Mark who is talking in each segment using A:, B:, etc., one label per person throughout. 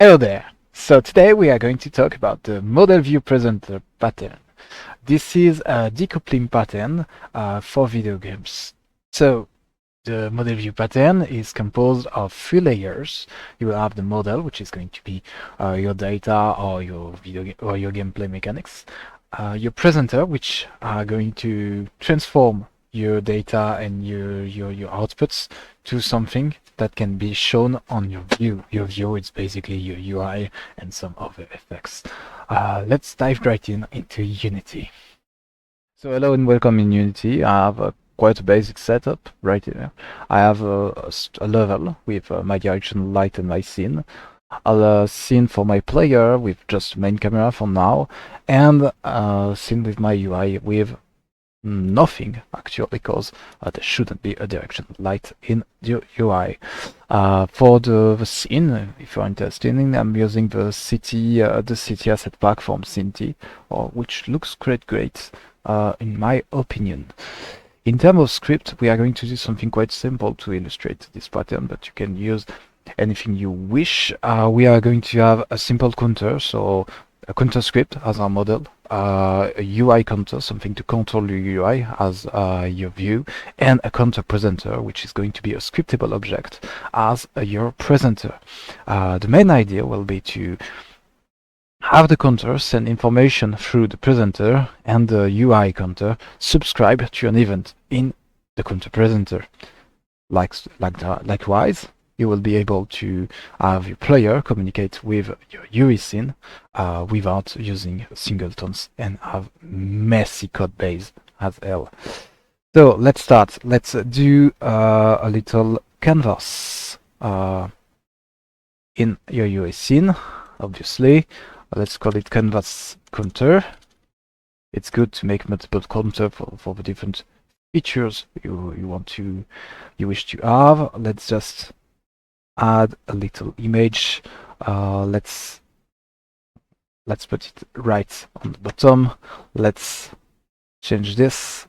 A: Hello there! So today we are going to talk about the model view presenter pattern. This is a decoupling pattern for video games. So the model view pattern is composed of three layers. You will have the model, which is going to be your data or your or your gameplay mechanics. Your presenter, which are going to transform your data and your outputs to something that can be shown on your view. Your view is basically your UI and some other effects. Let's dive right into Unity. So hello and welcome in Unity. I have quite a basic setup right here. I have a level with my direction light and my scene. A scene for my player with just main camera for now, and a scene with my UI with nothing actually, because there shouldn't be a direction light in the UI. For the scene, if you're interested in, I'm using the city asset pack from Cinti, which looks great in my opinion. In terms of script, we are going to do something quite simple to illustrate this pattern, but you can use anything you wish. We are going to have a simple counter, so a counter script as our model, a UI counter, something to control your UI as your view, and a counter presenter, which is going to be a scriptable object as your presenter. The main idea will be to have the counter send information through the presenter and the UI counter subscribe to an event in the counter presenter. Likewise, you will be able to have your player communicate with your UI scene without using singletons and have messy code base as hell. So let's start. Let's do a little canvas in your UI scene, obviously. Let's call it canvas counter. It's good to make multiple counter for the different features you wish to have. Let's just add a little image. Let's put it right on the bottom. Let's change this.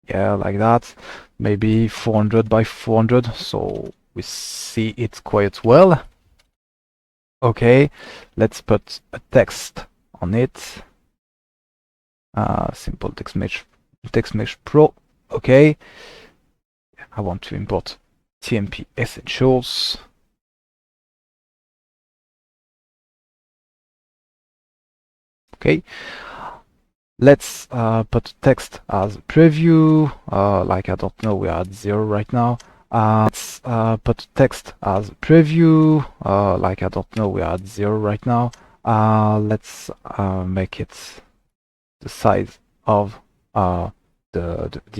A: Yeah, like that. Maybe 400 by 400, so we see it quite well. Okay, let's put a text on it. Simple text mesh pro. Okay, I want to import TMP essentials. Okay, let's put text as preview. Like, I don't know, we are at 0 right now. Let's put text as preview. Like, I don't know, we are at 0 right now. Let's make it the size of the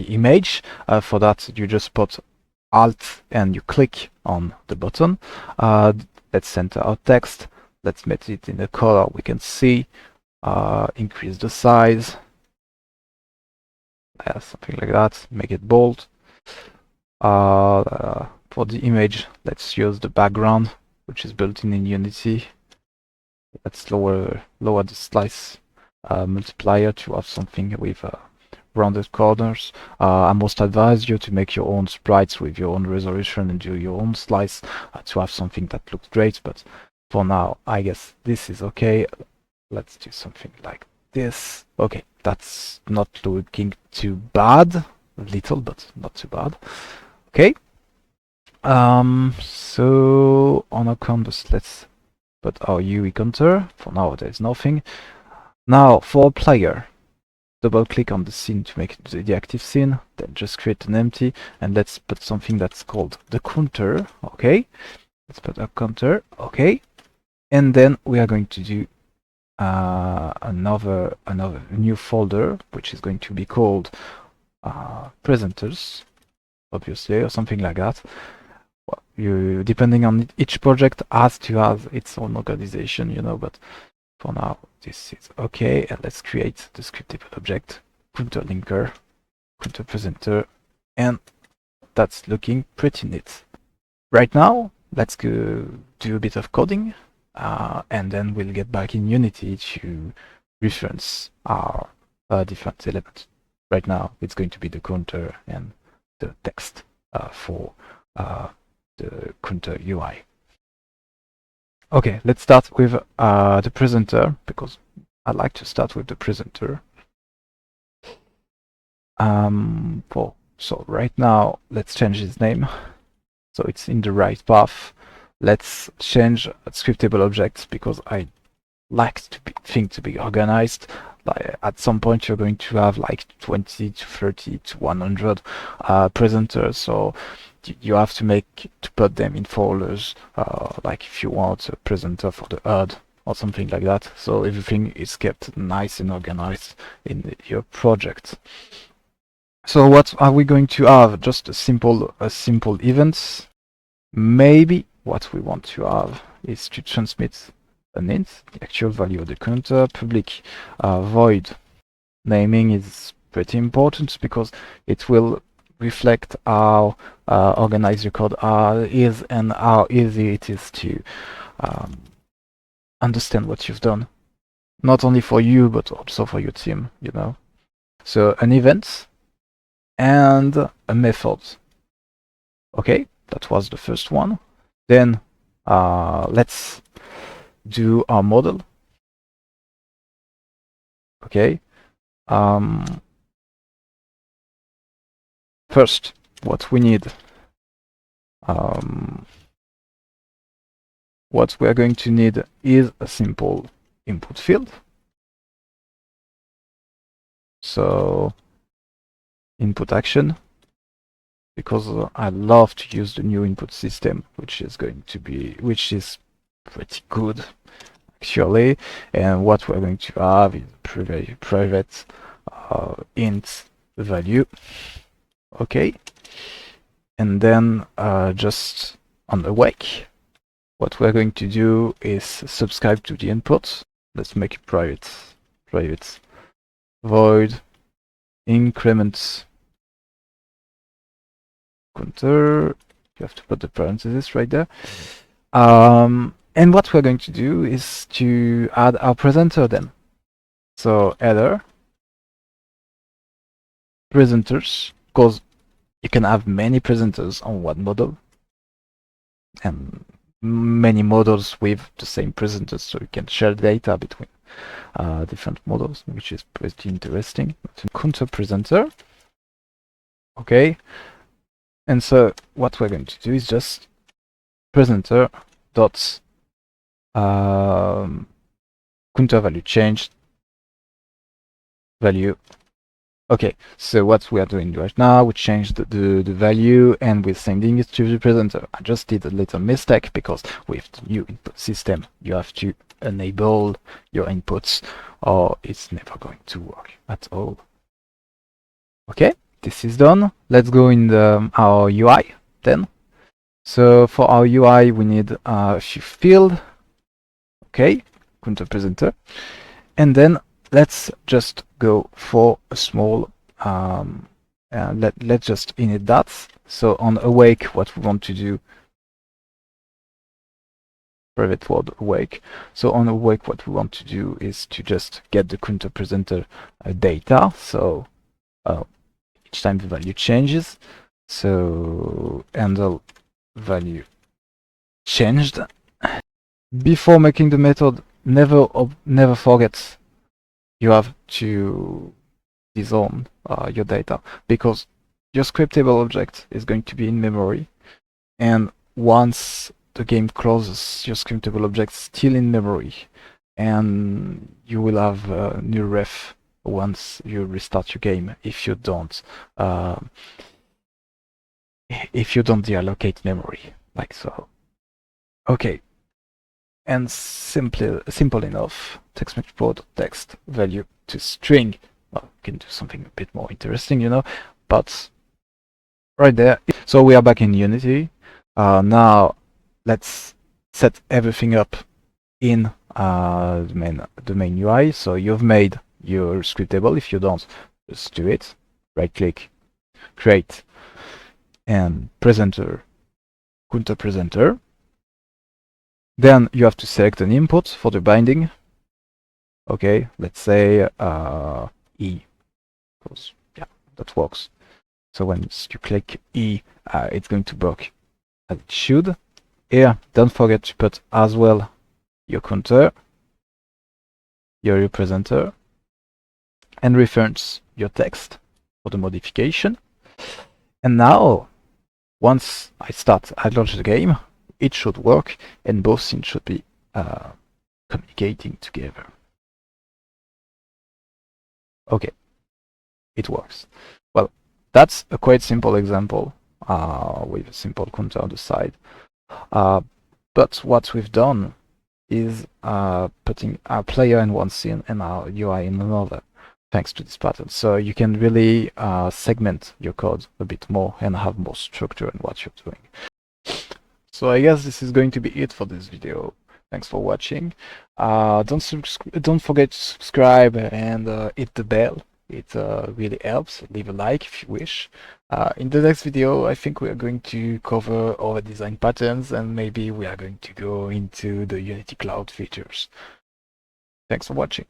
A: image. For that, you just put Alt and you click on the button. Let's center our text. Let's make it in the color we can see. Increase the size. Something like that. Make it bold. For the image, let's use the background, which is built in Unity. Let's lower the slice multiplier to have something with rounded corners. I must advise you to make your own sprites with your own resolution and do your own slice to have something that looks great, but for now I guess this is okay. Let's do something like this. Okay, that's not looking too bad. A little, but not too bad. Okay. So on our canvas, let's put our UI counter. For now, there's nothing. Now for player, double click on the scene to make it the active scene. Then just create an empty, and let's put something that's called the counter. Okay. Let's put a counter. Okay. And then we are going to do another new folder, which is going to be called presenters, obviously, or something like that. Well, you, depending on each project, has to have its own organization, you know, but for now this is okay. And let's create the scriptable object, counter linker, counter presenter, and that's looking pretty neat. Right now, let's go do a bit of coding, and then we'll get back in Unity to reference our different elements. Right now, it's going to be the counter and the text for the counter UI. Okay, let's start with the presenter, because I like to start with the presenter. So right now, let's change his name so it's in the right path. Let's change scriptable objects because I like to be organized. Like at some point, you're going to have like 20 to 30 to 100 presenters, so you have to put them in folders. Like if you want a presenter for the HUD or something like that, so everything is kept nice and organized in your project. So what are we going to have? Just a simple events. Maybe what we want to have is to transmit an int, the actual value of the counter, public void. Naming is pretty important because it will reflect how organized your code is and how easy it is to understand what you've done. Not only for you, but also for your team, you know. So an event and a method. Okay, that was the first one. Then let's do our model. Okay. First, what we need, what we are going to need is a simple input field. So input action, because I love to use the new input system, which is pretty good actually. And what we're going to have is private int value. Okay. And then just on awake, what we're going to do is subscribe to the input. Let's make it private void increment counter. You have to put the parenthesis right there. And what we're going to do is to add our presenter then. So header presenters, because you can have many presenters on one model and many models with the same presenters, so you can share data between different models, which is pretty interesting. Counter presenter. Okay. And so what we're going to do is just presenter dot counter value changed value. Okay, so what we are doing right now, we changed the value and we're sending it to the presenter. I just did a little mistake because with the new input system, you have to enable your inputs or it's never going to work at all. Okay, this is done. Let's go in our UI then. So for our UI, we need a few fields. Okay, counter presenter. And then let's just go for a small, let's just init that. So on awake, what we want to do, private word awake. So on awake, what we want to do is to just get the counter presenter data. So each time the value changes, so handle value changed. Before making the method, never forget you have to disarm your data, because your scriptable object is going to be in memory, and once the game closes, your scriptable object is still in memory, and you will have a new ref once you restart your game if you don't deallocate memory like so. Okay. And simple enough. Text export text value to string. Well, we can do something a bit more interesting, you know, but right there. So we are back in Unity. Now let's set everything up in the main UI. So you've made your scriptable. If you don't, just do it. Right click, create, and presenter, counter presenter. Then you have to select an input for the binding. Okay, let's say E, because yeah, that works. So when you click E, it's going to work as it should. Here, don't forget to put as well your counter, your representer, and reference your text for the modification. And now, once I launch the game, it should work, and both scenes should be communicating together. Okay, it works. Well, that's a quite simple example with a simple counter on the side. But what we've done is putting our player in one scene and our UI in another, thanks to this pattern. So you can really segment your code a bit more and have more structure in what you're doing. So I guess this is going to be it for this video. Thanks for watching. Don't forget to subscribe and hit the bell. It really helps. Leave a like if you wish. In the next video, I think we are going to cover all the design patterns, and maybe we are going to go into the Unity Cloud features. Thanks for watching.